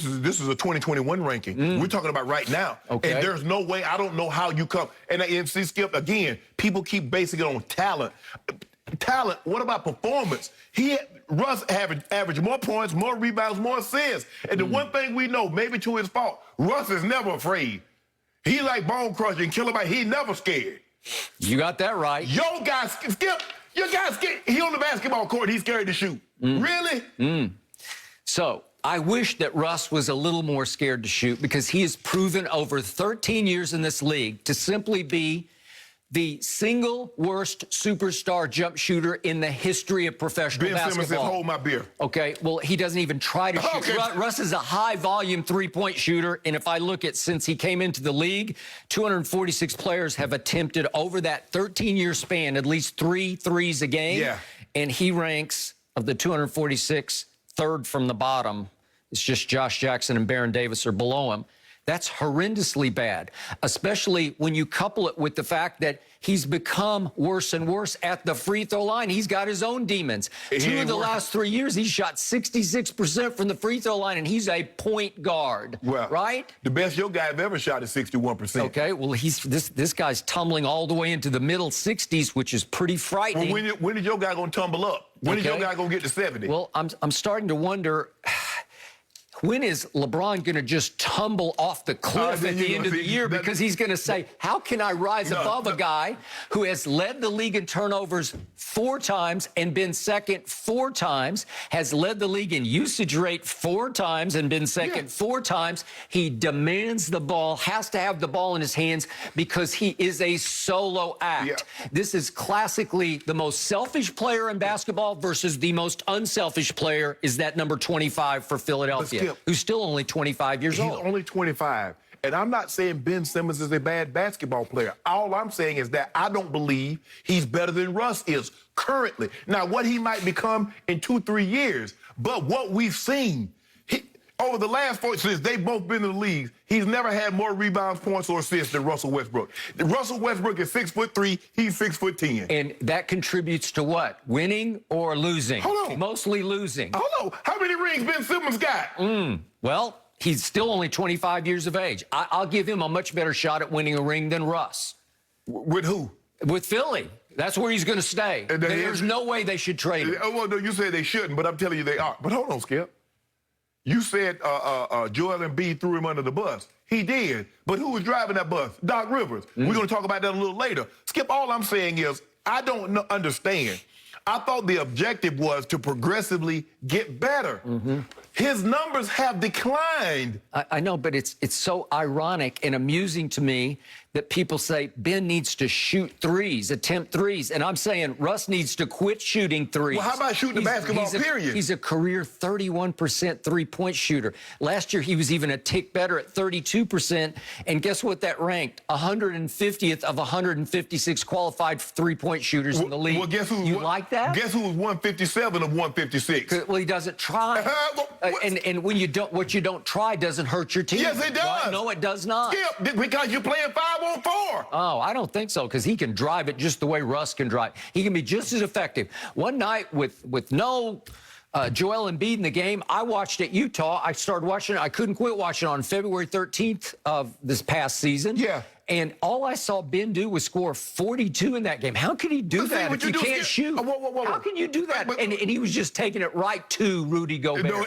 This is a 2021 ranking. We're talking about right now. Okay. And there's no way, I don't know how you come. And see, Skip, again, people keep basing it on talent. Talent, what about performance? Russ averaged more points, more rebounds, more assists. And the one thing we know, maybe to his fault, Russ is never afraid. He like bone crushing and kill him. He never scared. You got that right. Your guy, Skip, your guy's scared. He on the basketball court, he's scared to shoot. Really? So I wish that Russ was a little more scared to shoot, because he has proven over 13 years in this league to simply be the single worst superstar jump shooter in the history of professional basketball. Ben Simmons says, hold my beer. Okay, well, he doesn't even try to shoot. Okay. Russ is a high-volume three-point shooter, and if I look at since he came into the league, 246 players have attempted over that 13-year span at least 3 threes a game. Yeah. And he ranks, of the 246, third from the bottom. It's just Josh Jackson and Baron Davis are below him. That's horrendously bad, especially when you couple it with the fact that he's become worse and worse at the free throw line. He's got his own demons. 2 of the last 3 years, he's shot 66% from the free throw line, and he's a point guard, right? The best your guy have ever shot is 61%. Okay, well, this guy's tumbling all the way into the middle 60s, which is pretty frightening. Well, when is your guy going to tumble up? When is your guy going to get to 70? Well, I'm starting to wonder, when is LeBron going to just tumble off the cliff at the end of the year? Because he's going to say, how can I rise above a guy who has led the league in turnovers 4 times and been second 4 times, has led the league in usage rate 4 times and been second 4 times. He demands the ball, has to have the ball in his hands because he is a solo act. This is classically the most selfish player in basketball versus the most unselfish player is that number 25 for Philadelphia, who's still only 25 years old. He's only 25. And I'm not saying Ben Simmons is a bad basketball player. All I'm saying is that I don't believe he's better than Russ is currently. Now, what he might become in 2-3 years, but what we've seen, over the last 4 since they've both been in the league, he's never had more rebounds, points, or assists than Russell Westbrook. Russell Westbrook is 6'3", he's 6'10". And that contributes to what? Winning or losing? Hold on. Mostly losing. Hold on. How many rings Ben Simmons got? Well, he's still only 25 years of age. I'll give him a much better shot at winning a ring than Russ. With who? With Philly. That's where he's going to stay. There's no way they should trade him. Well, no, you said they shouldn't, but I'm telling you they are. But hold on, Skip. You said Joel Embiid threw him under the bus. He did. But who was driving that bus? Doc Rivers. We're going to talk about that a little later. Skip, all I'm saying is I don't understand. I thought the objective was to progressively get better. His numbers have declined. I know, but it's so ironic and amusing to me that people say Ben needs to shoot threes, attempt threes. And I'm saying Russ needs to quit shooting threes. Well, how about shooting the basketball, period? He's a career 31% three-point shooter. Last year, he was even a tick better at 32%. And guess what that ranked? 150th of 156 qualified three-point shooters in the league. Well, guess who? You like that? Guess who was 157 of 156? Well, he doesn't try. And when you don't, what you don't try doesn't hurt your team. Yes, it does. Right? No, it does not. Skip, because you're playing 5-on-4. Oh, I don't think so, because he can drive it just the way Russ can drive. He can be just as effective. One night with no Joel Embiid in the game, I watched at Utah. I started watching it. I couldn't quit watching it on February 13th of this past season. Yeah. And all I saw Ben do was score 42 in that game. How can he do that if you can't shoot? Whoa. How can you do that? And he was just taking it right to Rudy Gobert. No,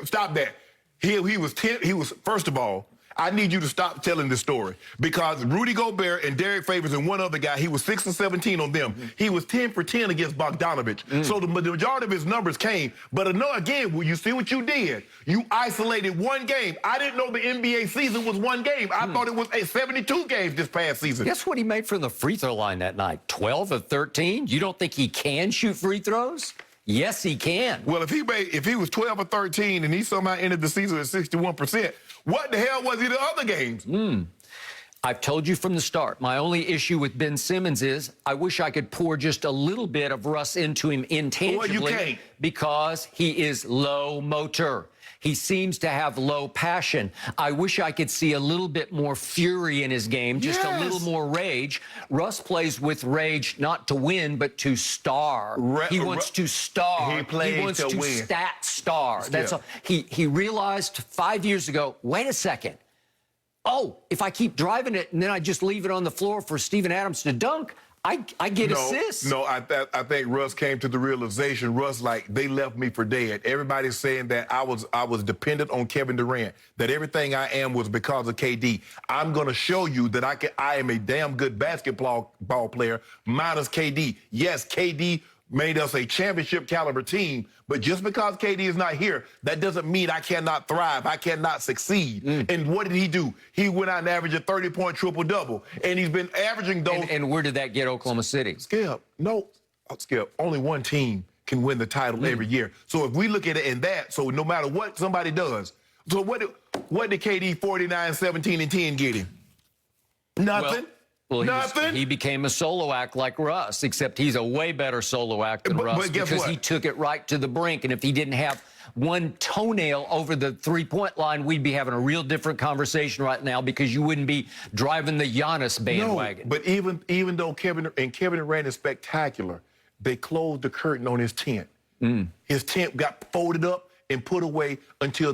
stop that. He was 10. He was, first of all, I need you to stop telling this story because Rudy Gobert and Derek Favors and one other guy, he was 6 and 17 on them. He was 10 for 10 against Bogdanovich. So the majority of his numbers came. But again, you see what you did? You isolated one game. I didn't know the NBA season was one game. I thought it was 72 games this past season. Guess what he made from the free throw line that night? 12 of 13? You don't think he can shoot free throws? Yes, he can. Well, if he was 12 or 13 and he somehow ended the season at 61%, what the hell was he the other games? I've told you from the start, my only issue with Ben Simmons is I wish I could pour just a little bit of Russ into him intangibly. Well, you can't. Because he is low motor. He seems to have low passion. I wish I could see a little bit more fury in his game, just a little more rage. Russ plays with rage not to win, but to star. He wants to star. He plays wants to to win. stat star. That's all. He realized 5 years ago, wait a second. Oh, if I keep driving it and then I just leave it on the floor for Steven Adams to dunk, I get assists. No, I think Russ came to the realization, like, they left me for dead. Everybody's saying that I was dependent on Kevin Durant, that everything I am was because of KD. I'm going to show you that I am a damn good basketball player minus KD. Yes, KD made us a championship caliber team, but just because KD is not here, that doesn't mean I cannot thrive, I cannot succeed. And what did he do? He went out and averaged a 30-point triple-double, and he's been averaging those. And where did that get Oklahoma City? Skip, only one team can win the title every year. So if we look at it in that, so no matter what somebody does, so what did KD 49, 17, and 10 get him? Nothing. Well, nothing. He became a solo act like Russ, except he's a way better solo act than Russ because he took it right to the brink. And if he didn't have one toenail over the three-point line, we'd be having a real different conversation right now because you wouldn't be driving the Giannis bandwagon. No, but even though Kevin Durant is spectacular, they closed the curtain on his tent. His tent got folded up and put away until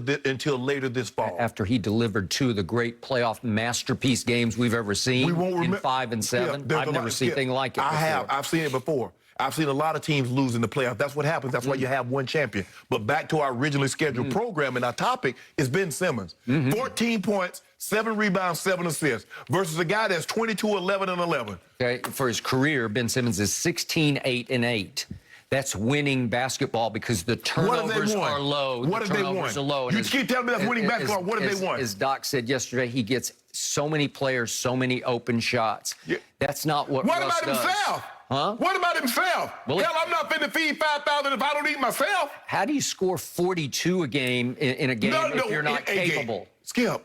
later this fall. After he delivered two of the great playoff masterpiece games we've ever seen in 5 and 7. I've never seen anything like it before. I've seen it before. I've seen a lot of teams lose in the playoffs. That's what happens. That's why you have one champion. But back to our originally scheduled program, and our topic is Ben Simmons. 14 points, 7 rebounds, 7 assists, versus a guy that's 22, 11, and 11. Okay, for his career, Ben Simmons is 16, 8, and 8. That's winning basketball because the turnovers are low. What have they won? Are low. You keep telling me that's winning basketball. What have they won? As Doc said yesterday, he gets so many players, so many open shots. Yeah. That's not what Russ about does. Himself? Huh? What about himself? Well, hell, I'm not finna feed 5,000 if I don't eat myself. How do you score 42 a game in a game if you're not capable? Skip,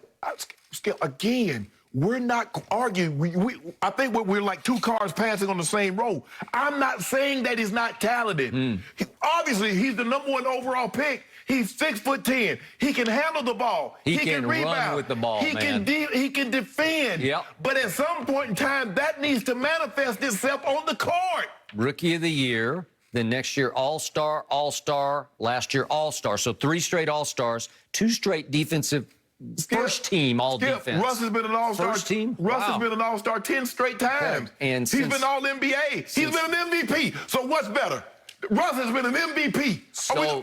again. We're not arguing. I think we're like two cars passing on the same road. I'm not saying that he's not talented. Obviously, he's the #1 overall pick. He's 6'10". He can handle the ball. He can rebound. Run with the ball, he can defend. Yep. But at some point in time, that needs to manifest itself on the court. Rookie of the year. Then next year, All-Star, All-Star. Last year, All-Star. So 3 straight All-Stars, 2 straight defensive. First team all defense. Russ has been an all-star. First team? Russ has been an all-star 10 straight times. Okay. And he's been all NBA. He's been an MVP. So what's better? Russ has been an MVP.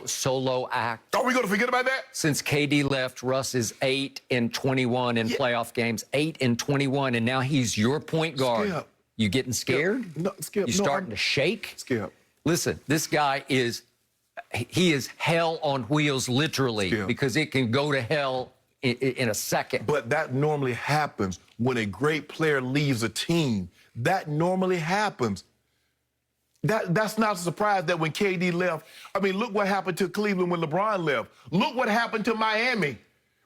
Solo act. Are we going to forget about that? Since KD left, Russ is 8 and 21 in playoff games. 8 and 21, and now he's your point guard. Skip. You getting scared? No, Skip. You starting to shake? Skip. Listen, this guy is hell on wheels, literally, because it can go to hell in a second. But that normally happens when a great player leaves a team. That normally happens. That's not a surprise that when KD left. I mean, look what happened to Cleveland when LeBron left. Look what happened to Miami.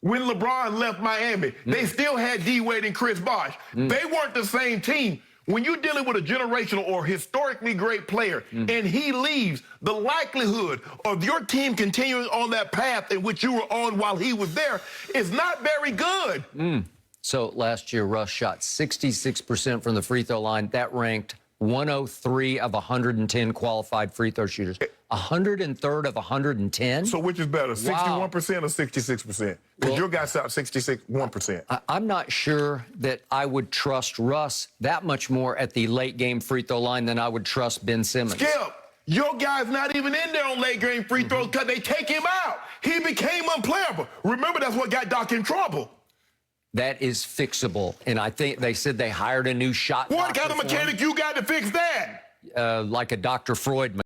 When LeBron left Miami, they still had D-Wade and Chris Bosh. They weren't the same team. When you're dealing with a generational or historically great player and he leaves, the likelihood of your team continuing on that path in which you were on while he was there is not very good. So last year, Russ shot 66% from the free throw line. That ranked 103 of 110 qualified free throw shooters. 103rd of 110? So which is better, 61% or 66%? Because your guy shot 61%. I'm not sure that I would trust Russ that much more at the late game free throw line than I would trust Ben Simmons. Skip, your guy's not even in there on late game free throws because they take him out. He became unplayable. Remember, that's what got Doc in trouble. That is fixable. And I think they said they hired a new shot. What kind of mechanic you got to fix that? Like a Dr. Freud